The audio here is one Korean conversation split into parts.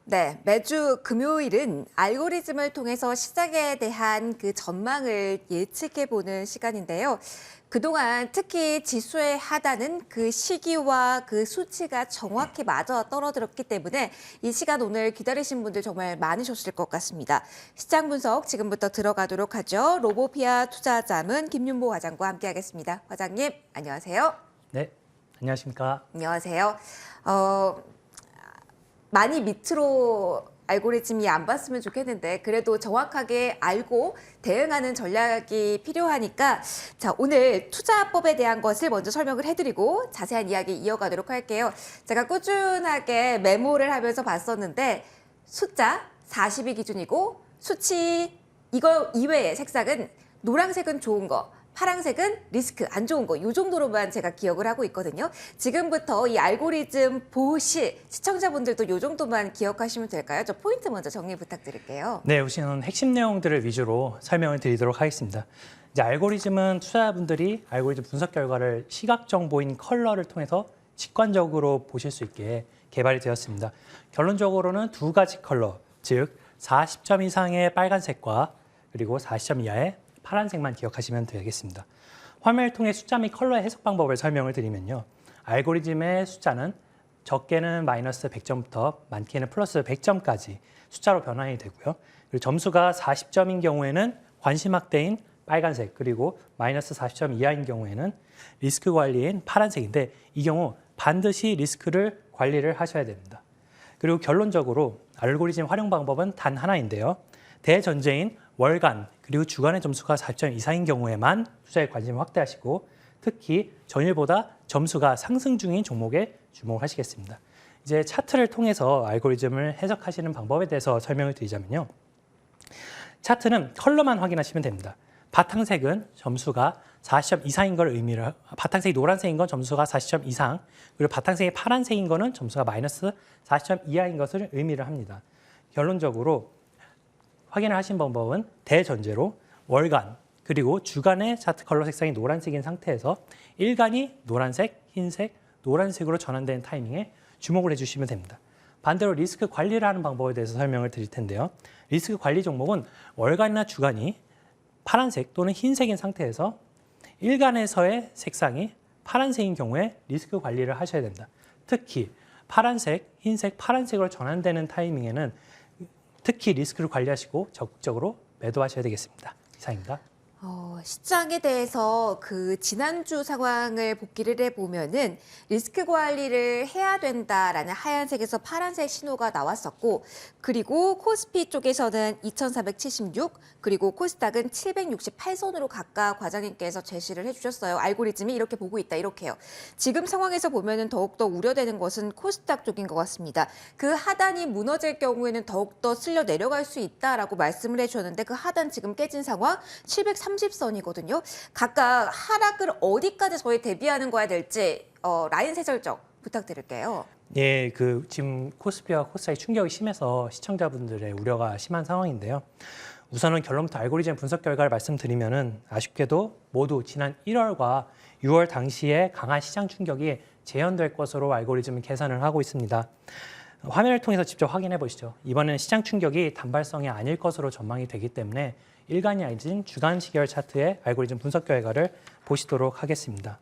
네, 매주 금요일은 알고리즘을 통해서 시장에 대한 그 전망을 예측해보는 시간인데요. 그동안 특히 지수의 하단은 그 시기와 그 수치가 정확히 맞아 떨어졌기 때문에 이 시간 오늘 기다리신 분들 정말 많으셨을 것 같습니다. 시장 분석 지금부터 들어가도록 하죠. 로보피아 투자자문 김윤보 과장과 함께하겠습니다. 과장님, 안녕하세요. 네, 안녕하십니까. 안녕하세요. 많이 밑으로 알고리즘이 안 봤으면 좋겠는데 그래도 정확하게 알고 대응하는 전략이 필요하니까 자, 오늘 투자법에 대한 것을 먼저 설명을 해드리고 자세한 이야기 이어가도록 할게요. 제가 꾸준하게 메모를 하면서 봤었는데 숫자 40이 기준이고 수치 이거 이외의 색상은 노란색은 좋은 거, 파란색은 리스크, 안 좋은 거, 이 정도로만 제가 기억을 하고 있거든요. 지금부터 이 알고리즘 보실 시청자분들도 이 정도만 기억하시면 될까요? 저 포인트 먼저 정리 부탁드릴게요. 네, 우선 핵심 내용들을 위주로 설명을 드리도록 하겠습니다. 이제 알고리즘은 투자자분들이 알고리즘 분석 결과를 시각 정보인 컬러를 통해서 직관적으로 보실 수 있게 개발이 되었습니다. 결론적으로는 두 가지 컬러, 즉 40점 이상의 빨간색과 그리고 40점 이하의 파란색만 기억하시면 되겠습니다. 화면을 통해 숫자 및 컬러의 해석 방법을 설명을 드리면요. 알고리즘의 숫자는 적게는 마이너스 100점부터 많게는 플러스 100점까지 숫자로 변환이 되고요. 그리고 점수가 40점인 경우에는 관심 확대인 빨간색, 그리고 마이너스 40점 이하인 경우에는 리스크 관리인 파란색인데 이 경우 반드시 리스크를 관리를 하셔야 됩니다. 그리고 결론적으로 알고리즘 활용 방법은 단 하나인데요. 대전제인 월간 그리고 주간의 점수가 40점 이상인 경우에만 투자에 관심을 확대하시고 특히 전일보다 점수가 상승 중인 종목에 주목을 하시겠습니다. 이제 차트를 통해서 알고리즘을 해석하시는 방법에 대해서 설명을 드리자면요. 차트는 컬러만 확인하시면 됩니다. 바탕색은 점수가 40점 이상인 걸 의미를, 바탕색이 노란색인 건 점수가 40점 이상, 그리고 바탕색이 파란색인 거는 점수가 마이너스 40점 이하인 것을 의미를 합니다. 결론적으로 확인을 하신 방법은 대전제로 월간 그리고 주간의 차트 컬러 색상이 노란색인 상태에서 일간이 노란색, 흰색, 노란색으로 전환되는 타이밍에 주목을 해주시면 됩니다. 반대로 리스크 관리를 하는 방법에 대해서 설명을 드릴 텐데요. 리스크 관리 종목은 월간이나 주간이 파란색 또는 흰색인 상태에서 일간에서의 색상이 파란색인 경우에 리스크 관리를 하셔야 됩니다. 특히 파란색, 흰색, 파란색으로 전환되는 타이밍에는 특히 리스크를 관리하시고 적극적으로 매도하셔야 되겠습니다. 이상입니다. 시장에 대해서 그 지난주 상황을 복기를 해보면은 리스크 관리를 해야 된다라는 하얀색에서 파란색 신호가 나왔었고 그리고 코스피 쪽에서는 2476 그리고 코스닥은 768선으로 각각 과장님께서 제시를 해주셨어요. 알고리즘이 이렇게 보고 있다 이렇게요. 지금 상황에서 보면은 더욱더 우려되는 것은 코스닥 쪽인 것 같습니다. 그 하단이 무너질 경우에는 더욱더 쓸려 내려갈 수 있다라고 말씀을 해주셨는데 그 하단 지금 깨진 상황 730선이거든요. 각각 하락을 어디까지 저희 대비하는 거야 될지 라인 세설적 부탁드릴게요. 예, 지금 코스피와 코스닥의 충격이 심해서 시청자분들의 우려가 심한 상황인데요. 우선은 결론부터 알고리즘 분석 결과를 말씀드리면은 아쉽게도 모두 지난 1월과 6월 당시에 강한 시장 충격이 재현될 것으로 알고리즘은 계산을 하고 있습니다. 화면을 통해서 직접 확인해 보시죠. 이번에는 시장 충격이 단발성이 아닐 것으로 전망이 되기 때문에 일간이 아닌 주간 시계열 차트의 알고리즘 분석 결과를 보시도록 하겠습니다.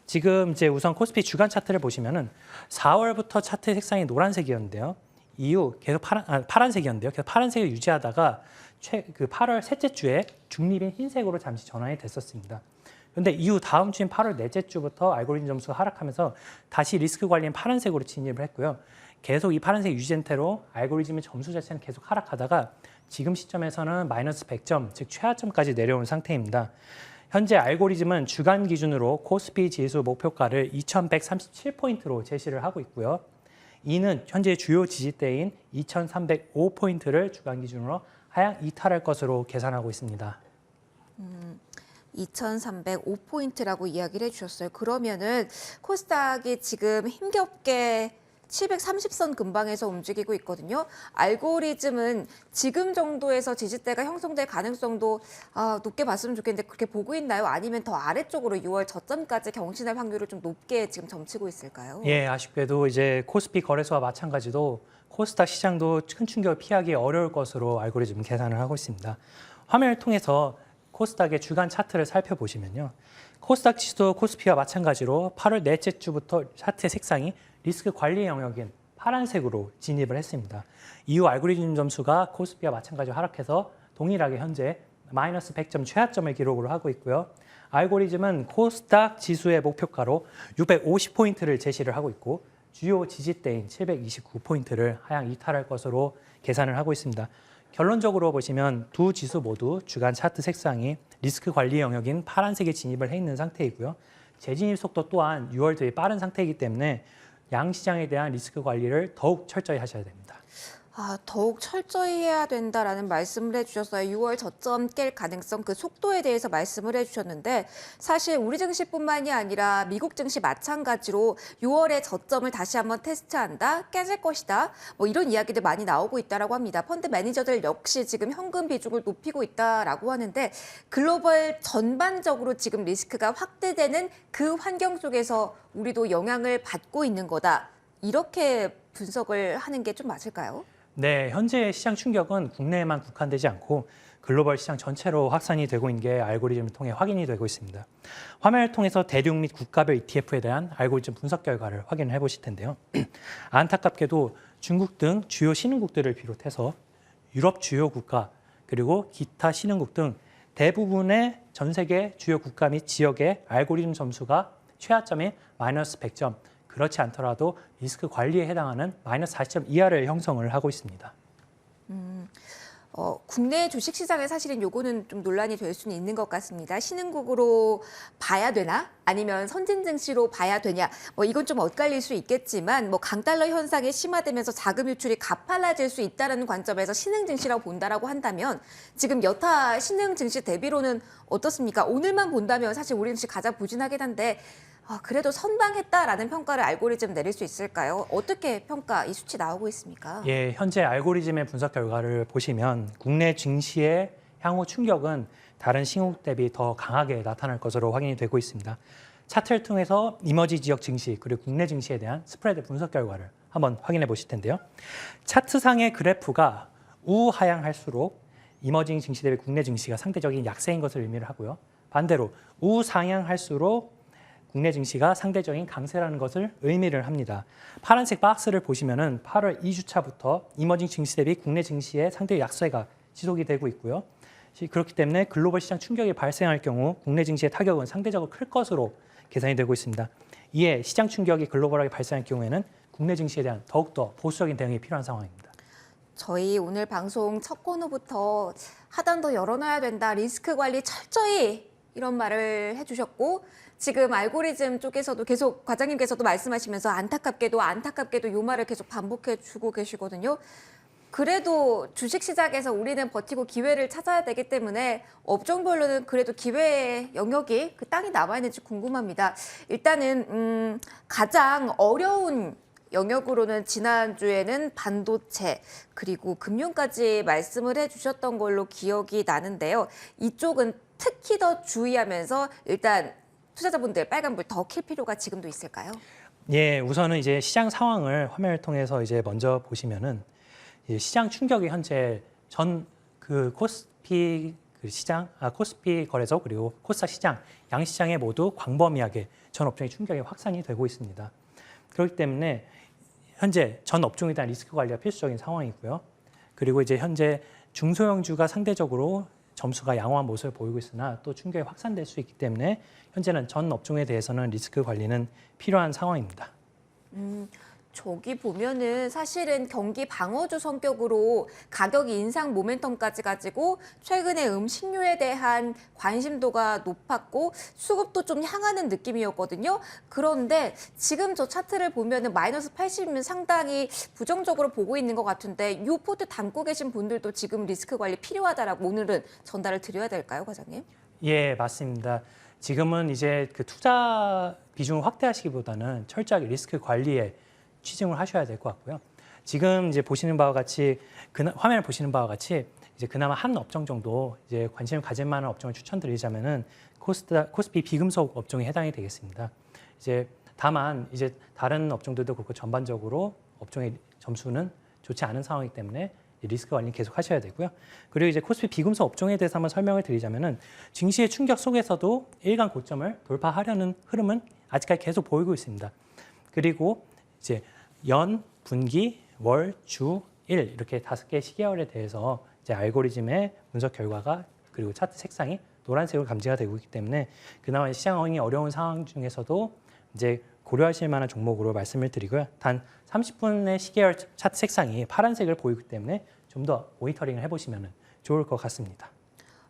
지금 이제 우선 코스피 주간 차트를 보시면은 4월부터 차트 색상이 노란색이었는데요. 이후 계속 파란색이었는데요. 계속 파란색을 유지하다가 8월 셋째 주에 중립인 흰색으로 잠시 전환이 됐었습니다. 그런데 이후 다음 주인 8월 넷째 주부터 알고리즘 점수가 하락하면서 다시 리스크 관리인 파란색으로 진입을 했고요. 계속 이 파란색 유지된 채로 알고리즘의 점수 자체는 계속 하락하다가 지금 시점에서는 마이너스 100점, 즉 최하점까지 내려온 상태입니다. 현재 알고리즘은 주간 기준으로 코스피 지수 목표가를 2137포인트로 제시를 하고 있고요. 이는 현재 주요 지지대인 2305포인트를 주간 기준으로 하향 이탈할 것으로 계산하고 있습니다. 2305포인트라고 이야기를 해주셨어요. 그러면은 코스닥이 지금 힘겹게 730선 근방에서 움직이고 있거든요. 알고리즘은 지금 정도에서 지지대가 형성될 가능성도 높게 봤으면 좋겠는데 그렇게 보고 있나요? 아니면 더 아래쪽으로 6월 저점까지 경신할 확률을 좀 높게 지금 점치고 있을까요? 예, 아쉽게도 이제 코스피 거래소와 마찬가지로 코스닥 시장도 큰 충격을 피하기 어려울 것으로 알고리즘 계산을 하고 있습니다. 화면을 통해서 코스닥의 주간 차트를 살펴보시면요. 코스닥 지수도 코스피와 마찬가지로 8월 넷째 주부터 차트의 색상이 리스크 관리 영역인 파란색으로 진입을 했습니다. 이후 알고리즘 점수가 코스피와 마찬가지로 하락해서 동일하게 현재 마이너스 100점 최하점을 기록을 하고 있고요. 알고리즘은 코스닥 지수의 목표가로 650포인트를 제시를 하고 있고 주요 지지대인 729포인트를 하향 이탈할 것으로 계산을 하고 있습니다. 결론적으로 보시면 두 지수 모두 주간 차트 색상이 리스크 관리 영역인 파란색에 진입을 해 있는 상태이고요. 재진입 속도 또한 6월 들이 빠른 상태이기 때문에 양 시장에 대한 리스크 관리를 더욱 철저히 하셔야 됩니다. 더욱 철저히 해야 된다라는 말씀을 해주셨어요. 6월 저점 깰 가능성 그 속도에 대해서 말씀을 해주셨는데 사실 우리 증시뿐만이 아니라 미국 증시 마찬가지로 6월에 저점을 다시 한번 테스트한다, 깨질 것이다. 뭐 이런 이야기들 많이 나오고 있다라고 합니다. 펀드 매니저들 역시 지금 현금 비중을 높이고 있다라고 하는데 글로벌 전반적으로 지금 리스크가 확대되는 그 환경 속에서 우리도 영향을 받고 있는 거다. 이렇게 분석을 하는 게 좀 맞을까요? 네, 현재 시장 충격은 국내에만 국한되지 않고 글로벌 시장 전체로 확산이 되고 있는 게 알고리즘을 통해 확인이 되고 있습니다. 화면을 통해서 대륙 및 국가별 ETF에 대한 알고리즘 분석 결과를 확인해 보실 텐데요. 안타깝게도 중국 등 주요 신흥국들을 비롯해서 유럽 주요 국가 그리고 기타 신흥국 등 대부분의 전 세계 주요 국가 및 지역의 알고리즘 점수가 최하점인 마이너스 100점, 그렇지 않더라도 리스크 관리에 해당하는 마이너스 40점 이하를 형성을 하고 있습니다. 국내 주식시장에 사실은 요거는 좀 논란이 될 수는 있는 것 같습니다. 신흥국으로 봐야 되나? 아니면 선진 증시로 봐야 되냐? 뭐 이건 좀 엇갈릴 수 있겠지만 뭐 강달러 현상이 심화되면서 자금 유출이 가팔라질 수 있다는 관점에서 신흥 증시라고 본다라고 한다면 지금 여타 신흥 증시 대비로는 어떻습니까? 오늘만 본다면 사실 우리 증시 가장 부진하긴 한데 그래도 선방했다라는 평가를 알고리즘 내릴 수 있을까요? 어떻게 평가 이 수치 나오고 있습니까? 예, 현재 알고리즘의 분석 결과를 보시면 국내 증시의 향후 충격은 다른 신흥국 대비 더 강하게 나타날 것으로 확인이 되고 있습니다. 차트를 통해서 이머지 지역 증시 그리고 국내 증시에 대한 스프레드 분석 결과를 한번 확인해 보실 텐데요. 차트상의 그래프가 우하향할수록 이머징 증시 대비 국내 증시가 상대적인 약세인 것을 의미를 하고요. 반대로 우상향할수록 국내 증시가 상대적인 강세라는 것을 의미를 합니다. 파란색 박스를 보시면은 8월 2주차부터 이머징 증시 대비 국내 증시의 상대 약세가 지속이 되고 있고요. 그렇기 때문에 글로벌 시장 충격이 발생할 경우 국내 증시의 타격은 상대적으로 클 것으로 계산이 되고 있습니다. 이에 시장 충격이 글로벌하게 발생할 경우에는 국내 증시에 대한 더욱더 보수적인 대응이 필요한 상황입니다. 저희 오늘 방송 첫 코너부터 하단도 열어놔야 된다, 리스크 관리 철저히 이런 말을 해주셨고 지금 알고리즘 쪽에서도 계속 과장님께서도 말씀하시면서 안타깝게도 요 말을 계속 반복해 주고 계시거든요. 그래도 주식시장에서 우리는 버티고 기회를 찾아야 되기 때문에 업종별로는 그래도 기회의 영역이 그 땅이 남아있는지 궁금합니다. 일단은 가장 어려운 영역으로는 지난주에는 반도체 그리고 금융까지 말씀을 해주셨던 걸로 기억이 나는데요. 이쪽은 특히 더 주의하면서 일단 투자자분들 빨간불 더 킬 필요가 지금도 있을까요? 예, 우선은 이제 시장 상황을 화면을 통해서 이제 먼저 보시면은 시장 충격이 현재 전 그 코스피 코스피 거래소 그리고 코스닥 시장 양 시장에 모두 광범위하게 전 업종의 충격이 확산이 되고 있습니다. 그렇기 때문에 현재 전 업종에 대한 리스크 관리가 필수적인 상황이고요. 그리고 이제 현재 중소형주가 상대적으로 점수가 양호한 모습을 보이고 있으나 또 충격이 확산될 수 있기 때문에 현재는 전 업종에 대해서는 리스크 관리는 필요한 상황입니다. 저기 보면은 사실은 경기 방어주 성격으로 가격 인상 모멘텀까지 가지고 최근에 음식료에 대한 관심도가 높았고 수급도 좀 향하는 느낌이었거든요. 그런데 지금 저 차트를 보면은 마이너스 80이면 상당히 부정적으로 보고 있는 것 같은데 이 포트 담고 계신 분들도 지금 리스크 관리 필요하다라고 오늘은 전달을 드려야 될까요, 과장님? 예, 맞습니다. 지금은 이제 그 투자 비중을 확대하시기보다는 철저하게 리스크 관리에 치중을 하셔야 될 것 같고요. 지금 이제 보시는 바와 같이 화면을 보시는 바와 같이 이제 그나마 한 업종 정도 이제 관심을 가질 만한 업종을 추천드리자면은 코스피 비금속 업종에 해당이 되겠습니다. 이제 다만 이제 다른 업종들도 그렇고 전반적으로 업종의 점수는 좋지 않은 상황이기 때문에 리스크 관리는 계속 하셔야 되고요. 그리고 이제 코스피 비금속 업종에 대해서 한번 설명을 드리자면은 증시의 충격 속에서도 일간 고점을 돌파하려는 흐름은 아직까지 계속 보이고 있습니다. 그리고 이제 연, 분기, 월, 주, 일 이렇게 5개의 시계열에 대해서 이제 알고리즘의 분석 결과가 그리고 차트 색상이 노란색으로 감지가 되고 있기 때문에 그나마 시장이 어려운 상황 중에서도 이제 고려하실 만한 종목으로 말씀을 드리고요. 단 30분의 시계열 차트 색상이 파란색을 보이기 때문에 좀 더 모니터링을 해보시면 좋을 것 같습니다.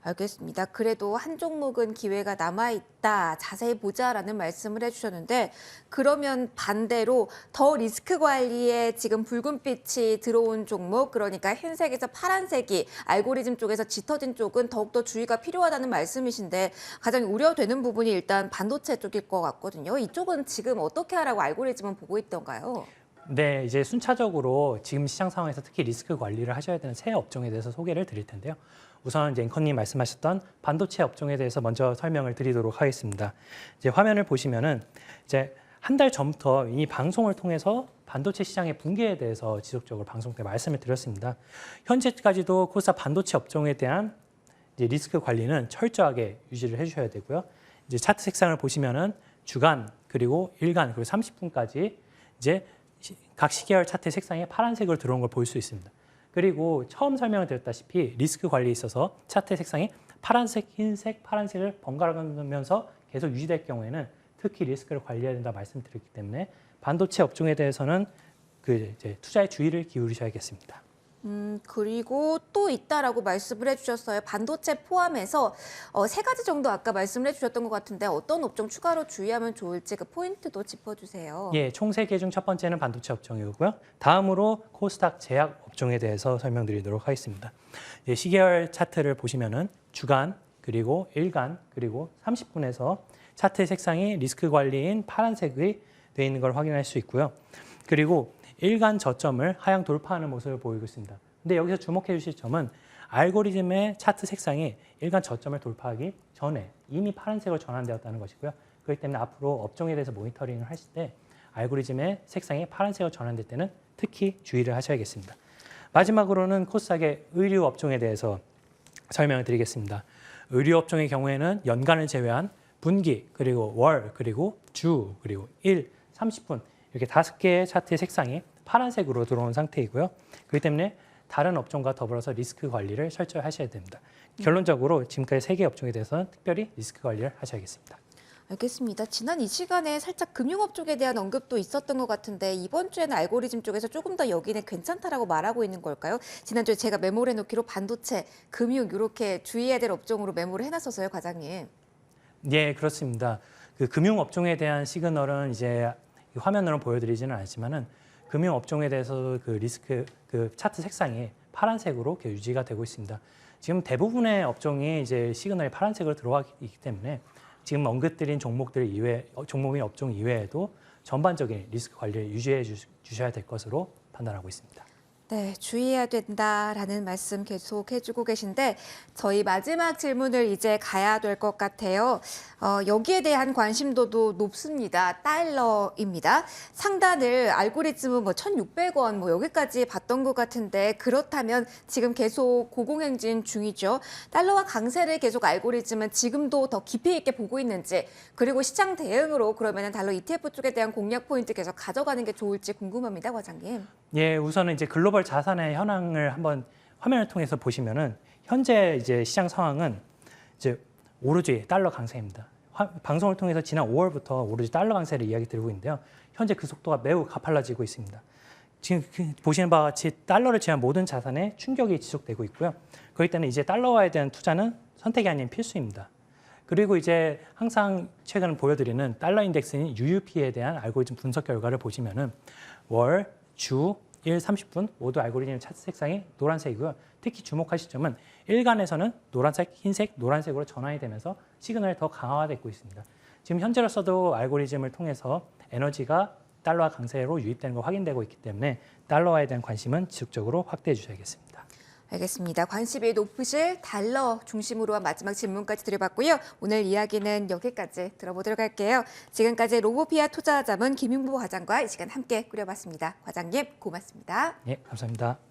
알겠습니다. 그래도 한 종목은 기회가 남아있다. 자세히 보자라는 말씀을 해주셨는데 그러면 반대로 더 리스크 관리에 지금 붉은빛이 들어온 종목 그러니까 흰색에서 파란색이 알고리즘 쪽에서 짙어진 쪽은 더욱더 주의가 필요하다는 말씀이신데 가장 우려되는 부분이 일단 반도체 쪽일 것 같거든요. 이쪽은 지금 어떻게 하라고 알고리즘은 보고 있던가요? 네, 이제 순차적으로 지금 시장 상황에서 특히 리스크 관리를 하셔야 되는 세 업종에 대해서 소개를 드릴 텐데요. 우선 이제 앵커님 말씀하셨던 반도체 업종에 대해서 먼저 설명을 드리도록 하겠습니다. 이제 화면을 보시면은 이제 한 달 전부터 이 방송을 통해서 반도체 시장의 붕괴에 대해서 지속적으로 방송 때 말씀을 드렸습니다. 현재까지도 코스닥 반도체 업종에 대한 이제 리스크 관리는 철저하게 유지를 해주셔야 되고요. 이제 차트 색상을 보시면은 주간 그리고 일간 그리고 30분까지 이제 각 시계열 차트 색상에 파란색으로 들어온 걸 볼 수 있습니다. 그리고 처음 설명을 드렸다시피 리스크 관리에 있어서 차트 색상이 파란색, 흰색, 파란색을 번갈아가면서 계속 유지될 경우에는 특히 리스크를 관리해야 된다 말씀드렸기 때문에 반도체 업종에 대해서는 그 이제 투자에 주의를 기울이셔야겠습니다. 그리고 또 있다라고 말씀을 해주셨어요. 반도체 포함해서 세 가지 정도 아까 말씀을 해주셨던 것 같은데 어떤 업종 추가로 주의하면 좋을지 그 포인트도 짚어주세요. 예, 총 3개 중 첫 번째는 반도체 업종이고요. 다음으로 코스닥 제약 업종에 대해서 설명드리도록 하겠습니다. 예, 시계열 차트를 보시면은 주간 그리고 일간 그리고 30분에서 차트 색상이 리스크 관리인 파란색이 되어 있는 걸 확인할 수 있고요. 그리고 일간 저점을 하향 돌파하는 모습을 보이고 있습니다. 근데 여기서 주목해 주실 점은 알고리즘의 차트 색상이 일간 저점을 돌파하기 전에 이미 파란색으로 전환되었다는 것이고요. 그렇기 때문에 앞으로 업종에 대해서 모니터링을 하실 때 알고리즘의 색상이 파란색으로 전환될 때는 특히 주의를 하셔야겠습니다. 마지막으로는 코스닥의 의류 업종에 대해서 설명을 드리겠습니다. 의류 업종의 경우에는 연간을 제외한 분기, 그리고 월, 그리고 주, 그리고 일, 30분 이렇게 5개의 차트의 색상이 파란색으로 들어온 상태이고요. 그렇기 때문에 다른 업종과 더불어서 리스크 관리를 철저히 하셔야 됩니다. 결론적으로 지금까지 3개 업종에 대해서는 특별히 리스크 관리를 하셔야겠습니다. 알겠습니다. 지난 이 시간에 살짝 금융업 쪽에 대한 언급도 있었던 것 같은데 이번 주에는 알고리즘 쪽에서 조금 더 여기는 괜찮다라고 말하고 있는 걸까요? 지난주에 제가 메모를 해놓기로 반도체, 금융 이렇게 주의해야 될 업종으로 메모를 해놨었어요, 과장님. 예, 그렇습니다. 그 금융 업종에 대한 시그널은 이제 화면으로 보여드리지는 않지만은 금융 업종에 대해서 그 리스크 그 차트 색상이 파란색으로 이렇게 유지가 되고 있습니다. 지금 대부분의 업종이 이제 시그널이 파란색으로 들어가 있기 때문에 지금 언급드린 종목들 이외 종목의 업종 이외에도 전반적인 리스크 관리를 유지해 주셔야 될 것으로 판단하고 있습니다. 네, 주의해야 된다라는 말씀 계속 해주고 계신데 저희 마지막 질문을 이제 가야 될 것 같아요. 여기에 대한 관심도도 높습니다. 달러입니다. 상단을 알고리즘은 뭐 1,600원 뭐 여기까지 봤던 것 같은데 그렇다면 지금 계속 고공행진 중이죠. 달러와 강세를 계속 알고리즘은 지금도 더 깊이 있게 보고 있는지 그리고 시장 대응으로 그러면 달러 ETF 쪽에 대한 공략 포인트 계속 가져가는 게 좋을지 궁금합니다, 과장님. 예, 우선은 이제 글로벌 자산의 현황을 한번 화면을 통해서 보시면은 현재 이제 시장 상황은 이제 오로지 달러 강세입니다. 방송을 통해서 지난 5월부터 오로지 달러 강세를 이야기 드리고 있는데요. 현재 그 속도가 매우 가팔라지고 있습니다. 지금 보시는 바와 같이 달러를 제한 모든 자산에 충격이 지속되고 있고요. 그렇기 때문에 이제 달러화에 대한 투자는 선택이 아닌 필수입니다. 그리고 이제 항상 최근 보여드리는 달러 인덱스인 UUP에 대한 알고리즘 분석 결과를 보시면은 월, 주, 일, 30분 모두 알고리즘 차트 색상이 노란색이고요. 특히 주목하실 점은 일간에서는 노란색, 흰색, 노란색으로 전환이 되면서 시그널이 더 강화되고 있습니다. 지금 현재로서도 알고리즘을 통해서 에너지가 달러화 강세로 유입되는 거 확인되고 있기 때문에 달러화에 대한 관심은 지속적으로 확대해 주셔야겠습니다. 알겠습니다. 관심이 높으실 달러 중심으로 한 마지막 질문까지 드려봤고요. 오늘 이야기는 여기까지 들어보도록 할게요. 지금까지 로보피아 투자자문 김윤보 과장과 이 시간 함께 꾸려봤습니다. 과장님 고맙습니다. 네, 감사합니다.